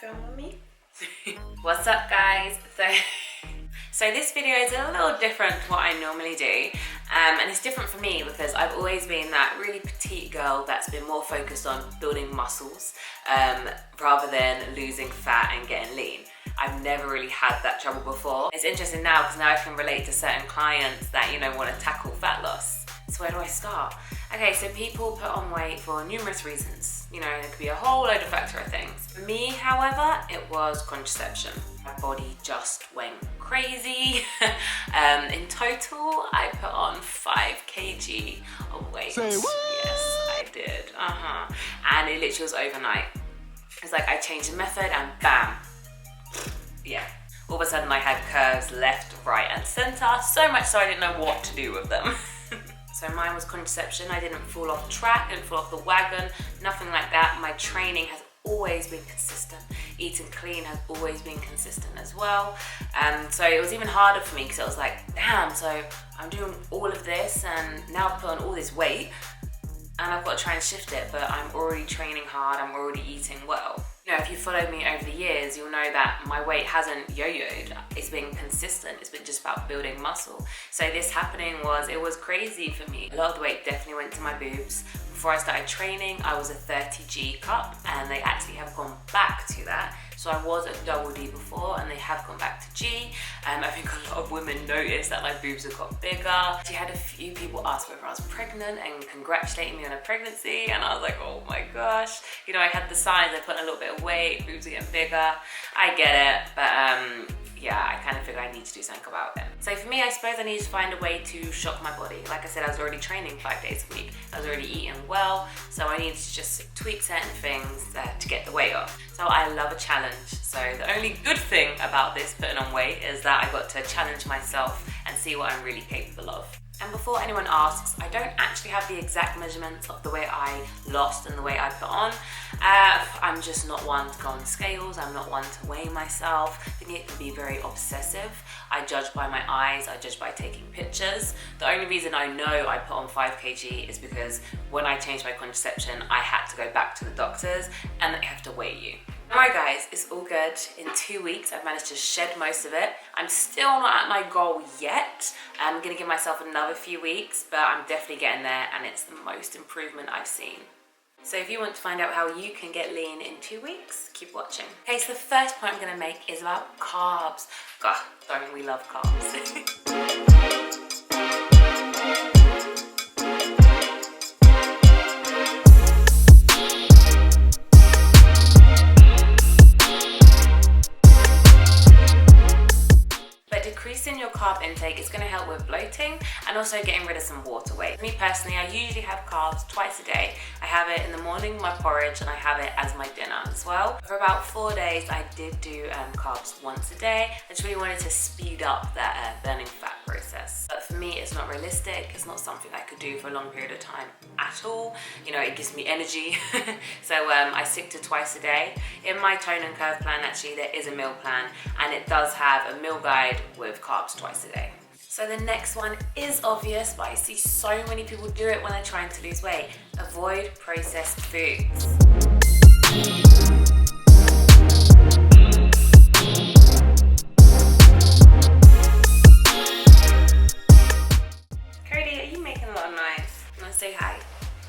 film with me. What's up, guys? So this video is a little different to what I normally do, and it's different for me because I've always been that really petite girl that's been more focused on building muscles rather than losing fat and getting lean. I've never really had that trouble before. It's interesting now because now I can relate to certain clients that, you know, want to tackle fat loss. So where do I start? Okay, so people put on weight for numerous reasons. You know, there could be a whole load of factor of things. For me, however, it was contraception. My body just went crazy. In total, I put on 5 kg of weight. Say what? Yes, I did. And it literally was overnight. It's like I changed the method and bam. Yeah. All of a sudden I had curves left, right and center, so much so I didn't know what to do with them. So mine was contraception. I didn't fall off track, didn't fall off the wagon, nothing like that. My training has always been consistent. Eating clean has always been consistent as well. So it was even harder for me because I was like, damn, so I'm doing all of this and now I've put on all this weight and I've got to try and shift it, but I'm already training hard, I'm already eating well. You know, if you followed me over the years, you'll know that my weight hasn't yo-yoed. It's been consistent. It's been just about building muscle. So this happening it was crazy for me. A lot of the weight definitely went to my boobs. Before I started training, I was a 30G cup and they actually have gone back to that. So I was a double D before and they have gone back to G. I think a lot of women noticed that my boobs have got bigger. I had a few people ask whether I was pregnant and congratulating me on a pregnancy, and I was like, oh my gosh. You know, I had the signs, I put on a little bit of weight, boobs are getting bigger. I get it, but yeah, I kind of figure I need to do something about it. So for me, I suppose I need to find a way to shock my body. Like I said, I was already training 5 days a week. I was already eating well, so I needed to just tweak certain things to get the weight off. So I love a challenge. So the only good thing about this putting on weight is that I got to challenge myself and see what I'm really capable of. And before anyone asks, I don't actually have the exact measurements of the weight I lost and the weight I put on. I'm just not one to go on scales. I'm not one to weigh myself. I think it can be very obsessive. I judge by my eyes. I judge by taking pictures. The only reason I know I put on 5 kg is because when I changed my contraception, I had to go back to the doctors and they have to weigh you. Alright guys, it's all good. In 2 weeks, I've managed to shed most of it. I'm still not at my goal yet. I'm gonna give myself another few weeks, but I'm definitely getting there and it's the most improvement I've seen. So if you want to find out how you can get lean in 2 weeks, keep watching. Okay, so the first point I'm gonna make is about carbs. God, don't we love carbs? Increasing your carb intake is going to help with bloating and also getting rid of some water weight. Me personally, I usually have carbs twice a day. I have it in the morning, my porridge, and I have it as my dinner as well. For about 4 days, I did do carbs once a day. I just really wanted to speed up that burning fat process. But for me, it's not realistic. It's not something I could do for a long period of time at all. You know, it gives me energy. So I stick to twice a day. In my tone and curve plan, actually, there is a meal plan and it does have a meal guide with carbs twice a day. So the next one is obvious, but I see so many people do it when they're trying to lose weight. Avoid processed foods. Cody, are you making a lot of noise? You want to say hi?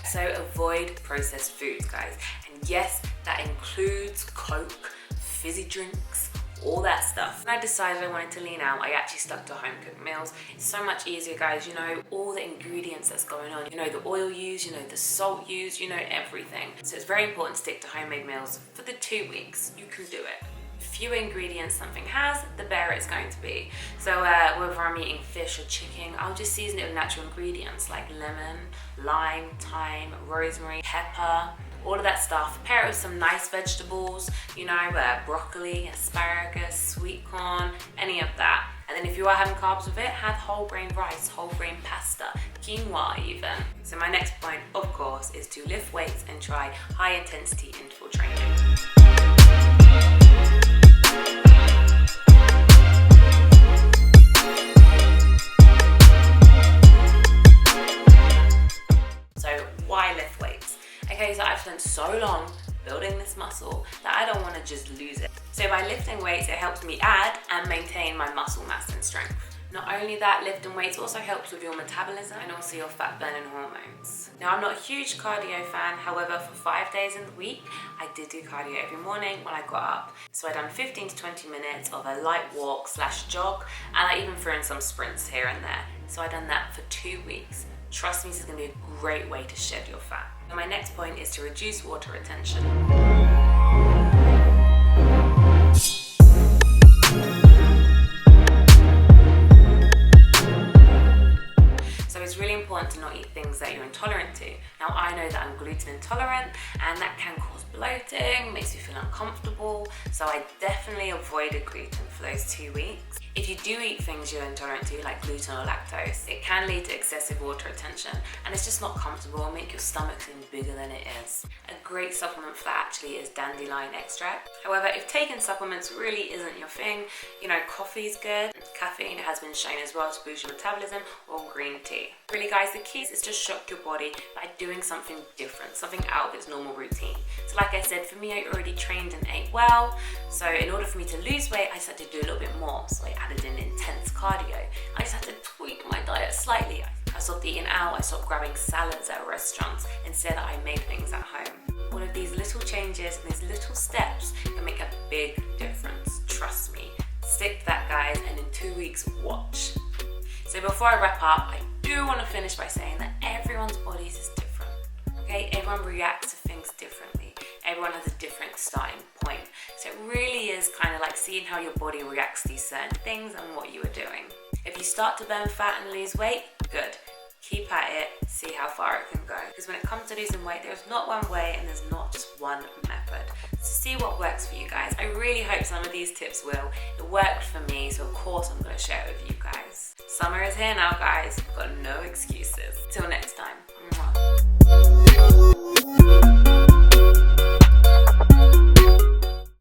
So avoid processed foods, guys. And yes, that includes Coke, fizzy drinks, all that stuff. When I decided I wanted to lean out, I actually stuck to home cooked meals. It's so much easier, guys. You know all the ingredients that's going on. You know the oil used, you know the salt used, you know everything. So it's very important to stick to homemade meals for the 2 weeks. You can do it. Fewer ingredients something has, the better it's going to be. So whether I'm eating fish or chicken, I'll just season it with natural ingredients like lemon, lime, thyme, rosemary, pepper, all of that stuff. Pair it with some nice vegetables, you know, broccoli, asparagus, sweet corn, any of that. And then if you are having carbs with it, have whole grain rice, whole grain pasta, quinoa even. So my next point, of course, is to lift weights and try high intensity interval training. So why lift weights? Okay, so I've spent so long building this muscle that fat, I don't want to just lose it. So by lifting weights, it helps me add and maintain my muscle mass and strength. Not only that, lifting weights also helps with your metabolism and also your fat burning hormones. Now, I'm not a huge cardio fan, however, for 5 days in the week, I did do cardio every morning when I got up. So I done 15 to 20 minutes of a light walk / jog, and I even threw in some sprints here and there. So I done that for 2 weeks. Trust me, this is gonna be a great way to shed your fat. And my next point is to reduce water retention. It's really important to not eat things that you're intolerant to. Now, I know that I'm gluten intolerant, and that can cause bloating, makes me feel uncomfortable, so I definitely avoided gluten for those 2 weeks. If you do eat things you're intolerant to, like gluten or lactose, it can lead to excessive water retention, and it's just not comfortable and make your stomach seem bigger than it is. A great supplement for that actually is dandelion extract. However, if taking supplements really isn't your thing, coffee's good. Caffeine has been shown as well to boost your metabolism, or green tea. Really guys, the key is to shock your body by doing something different, something out of its normal routine. So like I said, for me, I already trained and ate well. So in order for me to lose weight, I just had to do a little bit more. So I added in intense cardio. I just had to tweak my diet slightly. I stopped eating out, I stopped grabbing salads at restaurants. Instead, I made things at home. All of these little changes and these little steps can make a big difference. Trust me. Stick to that, guys, and in 2 weeks, watch. So before I wrap up, I do want to finish by saying that everyone's bodies is different, okay? Everyone reacts to things differently. Everyone has a different starting point. So it really is kind of like seeing how your body reacts to these certain things and what you are doing. If you start to burn fat and lose weight, good. Keep at it, see how far it can go. Because when it comes to losing weight, there's not one way and there's not just one method. So see what works for you guys. I really hope some of these tips will. It worked for me, so of course I'm going to share it with you guys. Summer is here now, guys.